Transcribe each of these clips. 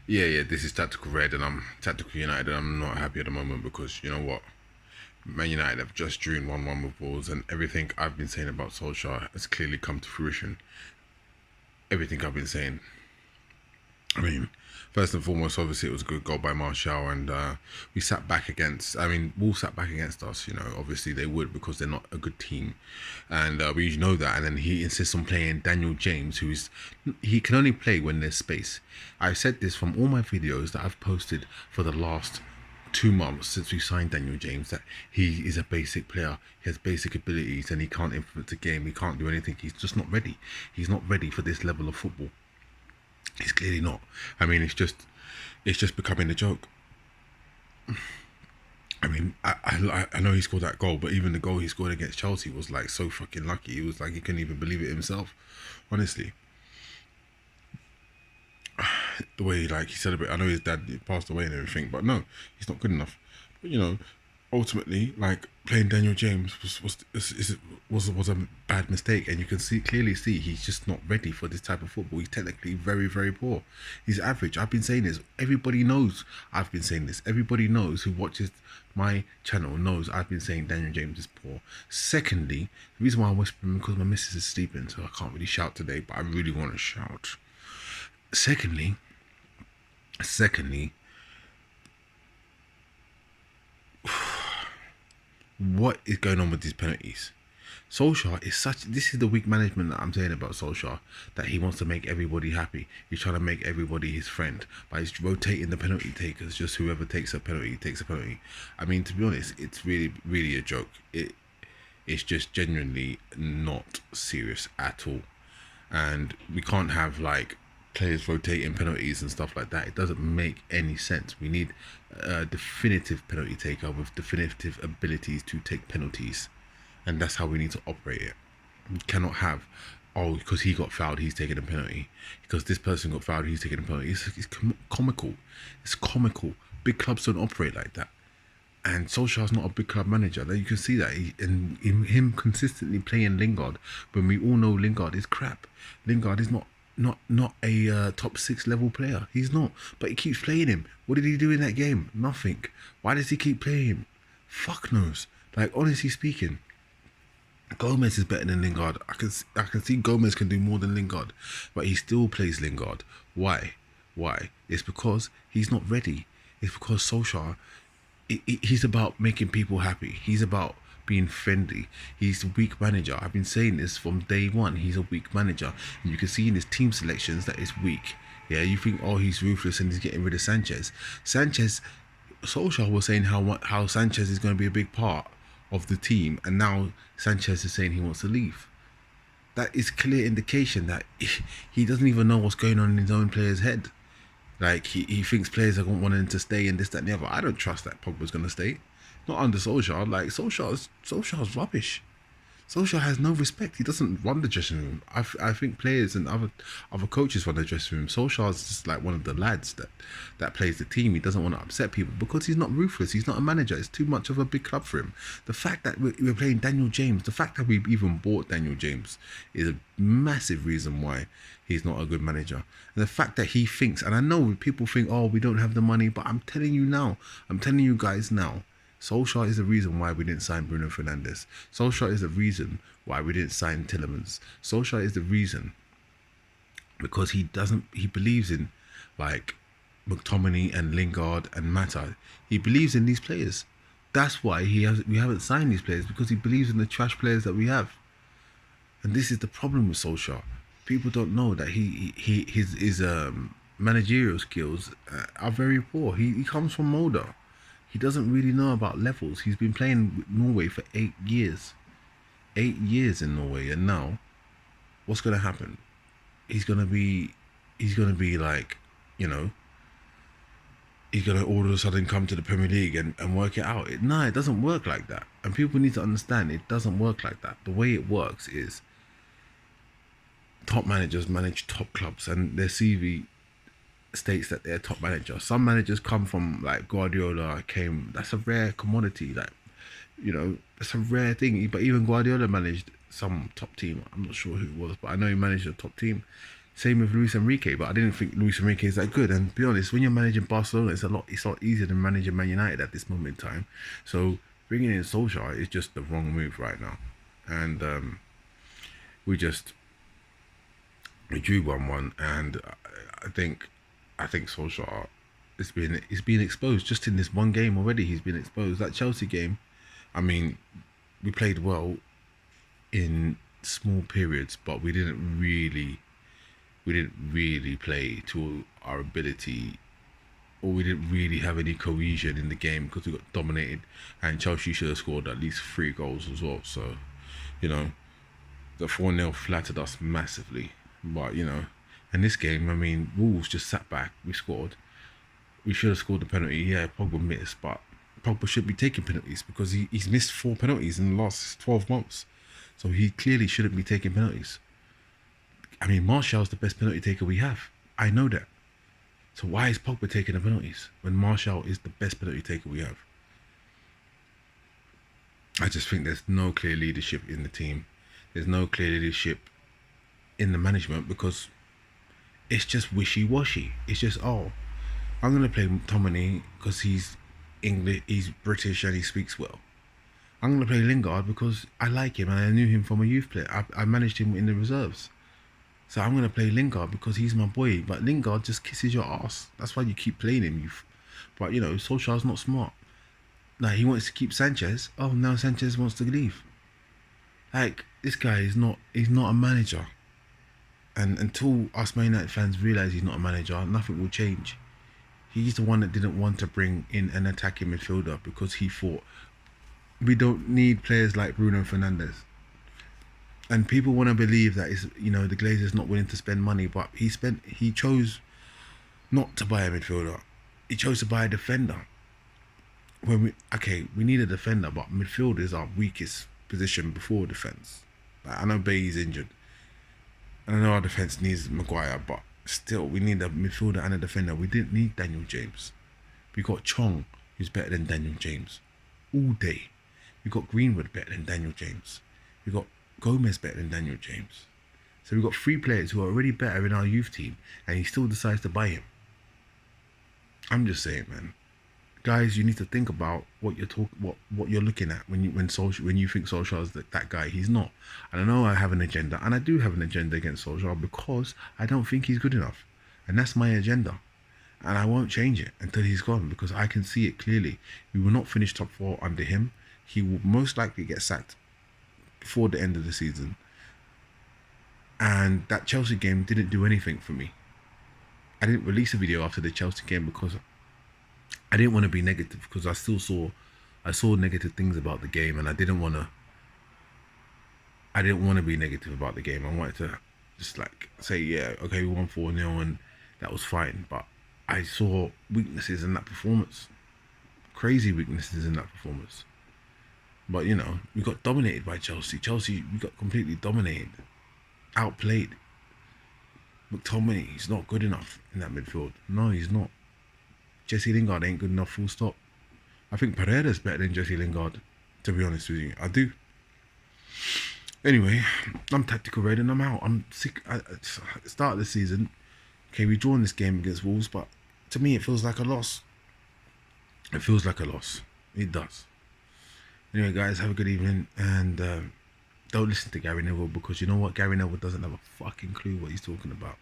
Yeah, this is tactical red, and I'm tactical United, and I'm not happy at the moment because you know what, Man United have just drew 1-1 with Wolves, and everything I've been saying about Solskjaer has clearly come to fruition. Everything I've been saying. I mean, first and foremost, obviously it was a good goal by Martial, and we sat back against. I mean, Wolves sat back against us. You know, obviously they would because they're not a good team, and we know that. And then he insists on playing Daniel James, who is he can only play when there's space. I've said this from all my videos that I've posted for the last 2 months since we signed Daniel James, that he is a basic player. He has basic abilities and he can't influence the game. He can't do anything. He's just not ready. He's not ready for this level of football. He's clearly not. I mean, it's just becoming a joke. I mean, I know he scored that goal, but even the goal he scored against Chelsea was like so fucking lucky. It was like he couldn't even believe it himself. Honestly, the way like he celebrated. I know his dad passed away and everything, but no, he's not good enough. But you know, ultimately, like playing Daniel James was a bad mistake, and you can clearly see he's just not ready for this type of football. He's technically very very poor. He's average. I've been saying this. Everybody knows. I've been saying this. Everybody knows who watches my channel knows I've been saying Daniel James is poor. Secondly, the reason why I'm whispering because my missus is sleeping, so I can't really shout today, but I really want to shout. Secondly, what is going on with these penalties? Solskjaer is such. This is the weak management that I'm saying about Solskjaer. That he wants to make everybody happy. He's trying to make everybody his friend by he's rotating the penalty takers. Just whoever takes a penalty takes a penalty. I mean, to be honest, it's really, really a joke. It's just genuinely not serious at all, and we can't have like players rotating penalties and stuff like that. It doesn't make any sense. We need a definitive penalty taker with definitive abilities to take penalties, and that's how we need to operate it. We cannot have, oh, because he got fouled, he's taking a penalty. Because this person got fouled, he's taking a penalty. It's comical. It's comical. Big clubs don't operate like that. And Solskjaer's not a big club manager. You can see that in him consistently playing Lingard, when we all know Lingard is crap. Lingard is not a top 6 level player. He's not. But he keeps playing him. What did he do in that game? Nothing. Why does he keep playing him? Fuck knows. Like, honestly speaking, Gomez is better than Lingard. I can see Gomez can do more than Lingard, but he still plays Lingard. Why? Why? It's because he's not ready. It's because Solskjaer, he's about making people happy. He's about being friendly. He's a weak manager. I've been saying this from day one. He's a weak manager, and you can see in his team selections that it's weak. Yeah, you think, oh, he's ruthless and he's getting rid of Sanchez. Solskjaer was saying how Sanchez is going to be a big part of the team, and now Sanchez is saying he wants to leave. That is clear indication that he doesn't even know what's going on in his own player's head. Like he thinks players are wanting to stay and this, that, and the other. I don't trust that Pogba's gonna stay. Not under Solskjaer. Like Solskjaer's rubbish. Solskjaer has no respect. He doesn't run the dressing room. I think players and other coaches run the dressing room. Solskjaer's just like one of the lads that plays the team. He doesn't want to upset people because he's not ruthless. He's not a manager. It's too much of a big club for him. The fact that we're playing Daniel James, the fact that we even bought Daniel James is a massive reason why he's not a good manager. And the fact that he thinks, and I know people think, oh, we don't have the money, but I'm telling you guys now, Solskjaer is the reason why we didn't sign Bruno Fernandes. Solskjaer is the reason why we didn't sign Tillemans. Solskjaer is the reason because he believes in like McTominay and Lingard and Mata. He believes in these players. That's why we haven't signed these players, because he believes in the trash players that we have. And this is the problem with Solskjaer. People don't know that his managerial skills are very poor. He comes from Molde. He doesn't really know about levels. He's been playing with Norway for 8 years. 8 years in Norway, and now what's gonna happen? He's gonna be like, you know, he's gonna all of a sudden come to the Premier League and work it out. It doesn't work like that. And people need to understand it doesn't work like that. The way it works is top managers manage top clubs, and their CV states that they're a top manager. Some managers come from like Guardiola came. That's a rare commodity. Like, you know, it's a rare thing. But even Guardiola managed some top team. I'm not sure who it was, but I know he managed a top team. Same with Luis Enrique, but I didn't think Luis Enrique is that good. And to be honest, when you're managing Barcelona, it's a lot easier than managing Man United at this moment in time. So bringing in Solskjaer is just the wrong move right now. And we drew 1-1, and I think Solskjaer is being exposed just in this one game already. He's been exposed. That Chelsea game, I mean, we played well in small periods, but we didn't really play to our ability, or we didn't really have any cohesion in the game because we got dominated, and Chelsea should have scored at least 3 goals as well. So, you know, the 4-0 flattered us massively. But, you know, in this game, I mean, Wolves just sat back, we scored. We should have scored the penalty. Yeah, Pogba missed, but Pogba should be taking penalties because he's missed 4 penalties in the last 12 months. So he clearly shouldn't be taking penalties. I mean, Martial's the best penalty taker we have. I know that. So why is Pogba taking the penalties when Martial is the best penalty taker we have? I just think there's no clear leadership in the team. There's no clear leadership in the management because it's just wishy-washy. It's just, oh, I'm going to play Tomini because he's English, he's British and he speaks well. I'm going to play Lingard because I like him and I knew him from a youth player. I managed him in the reserves. So I'm going to play Lingard because he's my boy. But Lingard just kisses your ass. That's why you keep playing him. But, you know, Solskjaer's not smart. Like, he wants to keep Sanchez. Oh, now Sanchez wants to leave. Like, this guy is not, he's not a manager. And until us Man United fans realise he's not a manager, nothing will change. He's the one that didn't want to bring in an attacking midfielder because he thought we don't need players like Bruno Fernandes. And people want to believe that is, you know, the Glazers not willing to spend money, but he chose not to buy a midfielder. He chose to buy a defender. We need a defender, but midfield is our weakest position before defence. Like, I know Bailly's injured, and I know our defence needs Maguire, but still, we need a midfielder and a defender. We didn't need Daniel James. We got Chong, who's better than Daniel James, all day. We got Greenwood better than Daniel James. We got Gomez better than Daniel James. So we've got 3 players who are already better in our youth team, and he still decides to buy him. I'm just saying, man. Guys, you need to think about what you're looking at when you think Solskjaer is that guy. He's not. And I know I have an agenda, and I do have an agenda against Solskjaer because I don't think he's good enough, and that's my agenda. And I won't change it until he's gone because I can see it clearly. We will not finish top 4 under him. He will most likely get sacked before the end of the season. And that Chelsea game didn't do anything for me. I didn't release a video after the Chelsea game because I didn't want to be negative, because I saw negative things about the game, and I didn't want to be negative about the game. I wanted to just like say, yeah, okay, we won 4-0 and that was fine. But I saw weaknesses in that performance, crazy weaknesses in that performance. But, you know, we got dominated by Chelsea. We got completely dominated, outplayed. McTominay, he's not good enough in that midfield. No, he's not. Jesse Lingard ain't good enough, full stop. I think Pereira's better than Jesse Lingard, to be honest with you. I do. Anyway, I'm tactical red and I'm out. I'm sick. At the start of the season, okay, we drawn this game against Wolves, but to me it feels like a loss. It feels like a loss. It does. Anyway, guys, have a good evening, and don't listen to Gary Neville, because you know what? Gary Neville doesn't have a fucking clue what he's talking about.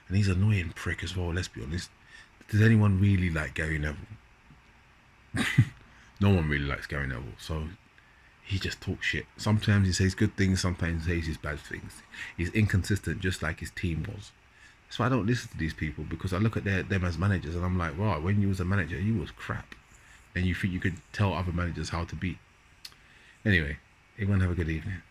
And he's an annoying prick as well, let's be honest. Does anyone really like Gary Neville? No one really likes Gary Neville, so he just talks shit. Sometimes he says good things, sometimes he says bad things. He's inconsistent, just like his team was. That's why I don't listen to these people, because I look at them as managers and I'm like, wow, when you was a manager, you was crap. And you think you could tell other managers how to be. Anyway, everyone have a good evening.